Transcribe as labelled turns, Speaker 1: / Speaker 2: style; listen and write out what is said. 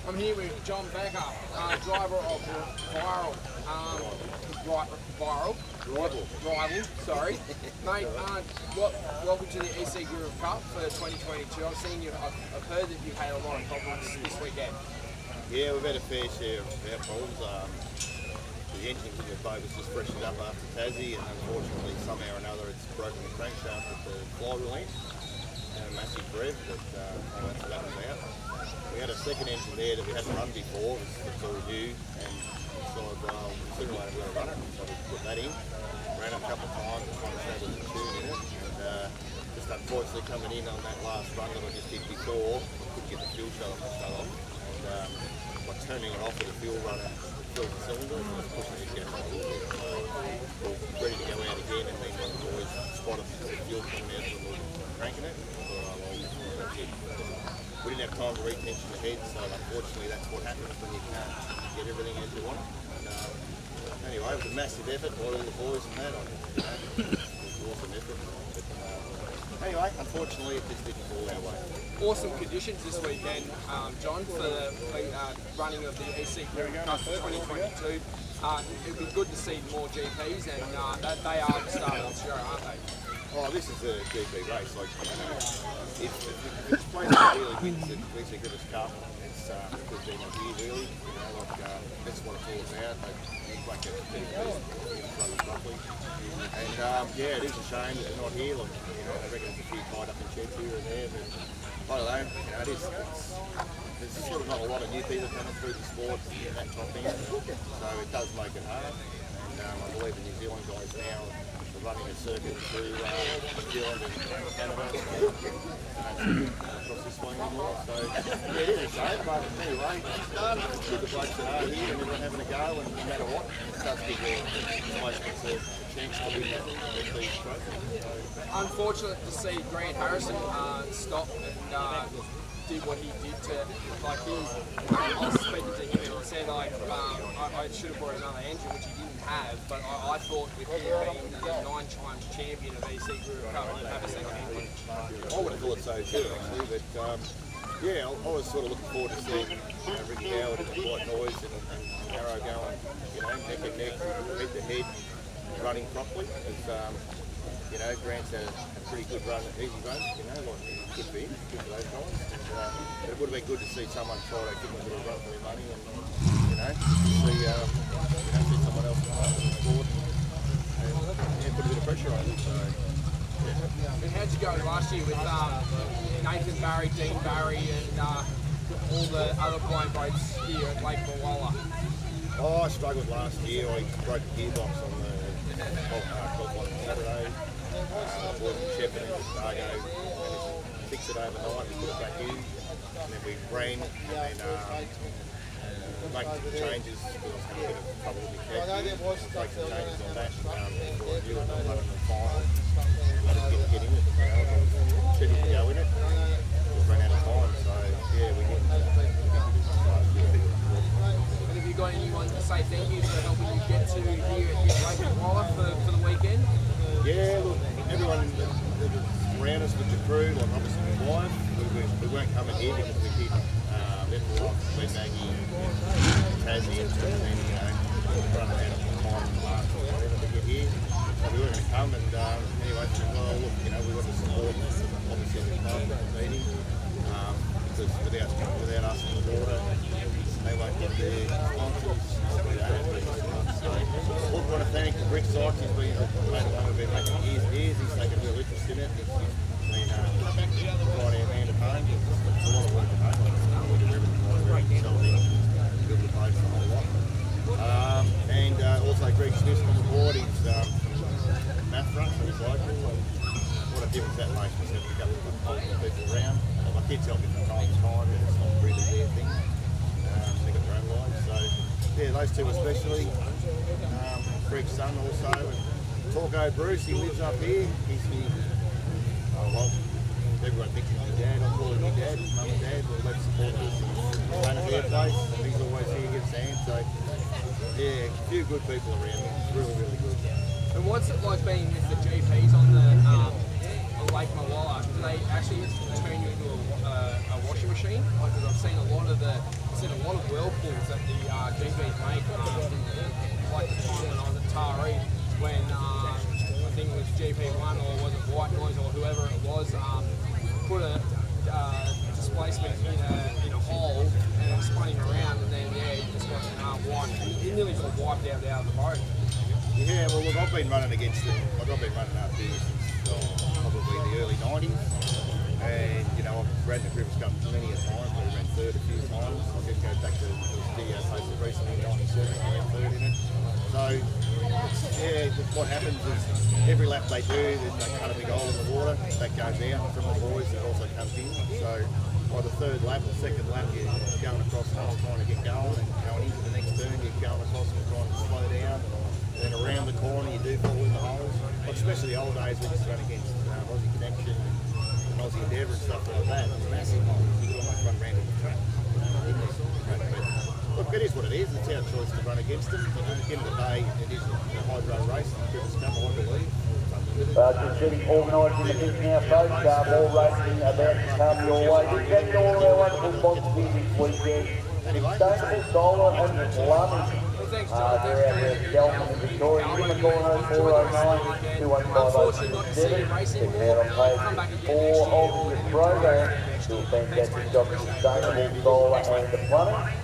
Speaker 1: I'm here with John Becker, driver of Viral. Rival, sorry. Mate, welcome to the EC Group Cup for 2022. I've heard that you've had a lot of problems this weekend.
Speaker 2: Yeah, we've had a fair share of our problems. The engine in the boat was just freshened up after Tassie, and unfortunately somehow or another it's broken the crankshaft at the flywheel end. And a massive rev, but that's what that was out. We had a second engine there that we hadn't run before, it's all new, and decided, well, sooner or later we're going to run it, so we put that in. Ran it a couple of times, trying to show the tune in it, and just unfortunately coming in on that last run that I just did before, I couldn't get the fuel shut off, and by turning it off with the fuel runner, it filled the cylinder, and it was pushing the gas up a little bit. So we're ready to go out again, and then one of the boys spotted the fuel coming out from cranking it. We didn't have time to retension the head, so unfortunately that's what happens when you can't get everything as you want. Anyway, it was a massive effort by all the boys and that. It was an awesome effort. But, anyway, unfortunately it just didn't fall our way.
Speaker 1: Awesome conditions this weekend, John, for the running of the EC Group Cup for 2022. It would be good to see more GPs, and they are the start of the show, aren't they?
Speaker 2: Oh, this is a GP race. Like, if it's place that really wins the EC Group Cup, it's because they're not here really. That's what it's all about. They like that GPs running properly. And yeah, it is a shame that they're not here. Like, I reckon there's a few tied up in sheds here and there, but I don't know. There's sort of not a lot of new people coming through the sport in that top end, so it does make it hard. And I believe the New Zealand guys now are running a circuit through New Zealand and Canada across this way anymore. So yeah, it is a shame, but anyway, it's good the blokes that are here and everyone having a go, and no matter what, it does give the placements a chance to win these trophies.
Speaker 1: Unfortunate to see Grant Harrison stop and did what he did to, like, I was speaking to him and said, like, I should have brought another engine, which he didn't have, but I thought with him being the 9 times champion of EC Group Cup, he'd have a second engine.
Speaker 2: I would have thought so too, actually, but yeah, I was sort of looking forward to seeing Ricky Howard and White Noise and Arrow going, neck and neck, head to head, running properly. Grant's had a pretty good run, easy run, like it could be, good for those guys. And it would have been good to see someone try to give them a bit of run for their money and, see someone else come up and score and put a bit of pressure on them. So, yeah.
Speaker 1: And how'd you go last year with Nathan Barry, Dean Barry, and all the other blind boats here at Lake Moala?
Speaker 2: Oh, I struggled last year. I broke the gearbox on the golf on Saturday. Boys in Shepparton and Chicago managed to fix it overnight. We put it back in, and then we ran, and then make some changes. We was having a bit of trouble with the cat. Make some changes on that before I knew it. I was running the final. I just didn't get in it. I was scheduled to go in it. We ran out of time, so yeah, we didn't.
Speaker 1: And have you got anyone to say thank you for helping you get to here at Lake Moala for the weekend?
Speaker 2: Yeah, look, everyone that was around us with the crew, like obviously my wife, we weren't coming here because we did Level, West Maggie, Tassie, and running out of time last or whatever to get here. So we were going to come, and anyway, well, look, we want to support obviously the club meeting because without us in the water, they won't get their sponsors. So we want to thank Rick Sykes. He's been we've been making years. He's taken a real interest in it. He's been right our man at home. It's a lot of work at home. We do everything right. We sell things, build the boats, the whole lot. And also Greg Smith's on the board. He's math front, so he's local. What a difference that makes. We have to go with people around. My kids help me from time to time, and it's not really their thing. They got their own lives. So yeah, those two especially. Greg's son also, and Torco Bruce, he lives up here. Everyone thinks he's my dad. I call him my dad, mum and dad. We'll let support us and run at their place, and he's always here, gives hand. So yeah, a few good people around. It's really, really good.
Speaker 1: And what's it like being with the GPs on the Lake Malala, do they actually turn you into a washing machine? Because I've seen a lot of whirlpools that the GBs make. Like the time when I was at Taree, when I think it was GP1 or was it White Noise or whoever it was, put a displacement in a hole and it was spinning around, and then you just got wiped. You nearly got wiped out of the boat.
Speaker 2: Yeah, well, look, I've been running against it. I've been running up here since probably the early 90s. And, you know, I've ran the Griffiths Cup many a time. I ran third a few times. I just go back to the video posted recently in 97, I ran third in it. So, what happens is every lap they do, they cut a big hole in the water. That goes out from the boys that also comes in. So, by the third lap or second lap, you're going across and trying to get going, and going into the next turn, you're going across and trying to slow down. Then around the corner, you do fall in the holes. Like especially the old days when you run against Aussie Connection and Aussie Endeavour and stuff like that. It's massive holes. You can almost run around in the track. Look, it is what it is. It's our choice to run against them. But at the end of the day, it is a hydro race. The Griffiths Cup, I believe.
Speaker 3: Just getting organised in the pitch now, folks. More racing about to come your way. Big thank you all our wonderful sponsors this weekend. Sustainable Solar and Plumbing.
Speaker 1: Thanks,
Speaker 3: They're out there, Delphine and Victoria. Give them a call on 409 215 7. Check them out on page 4 of the program. Do a fantastic job of sustainable solar and the plumbing.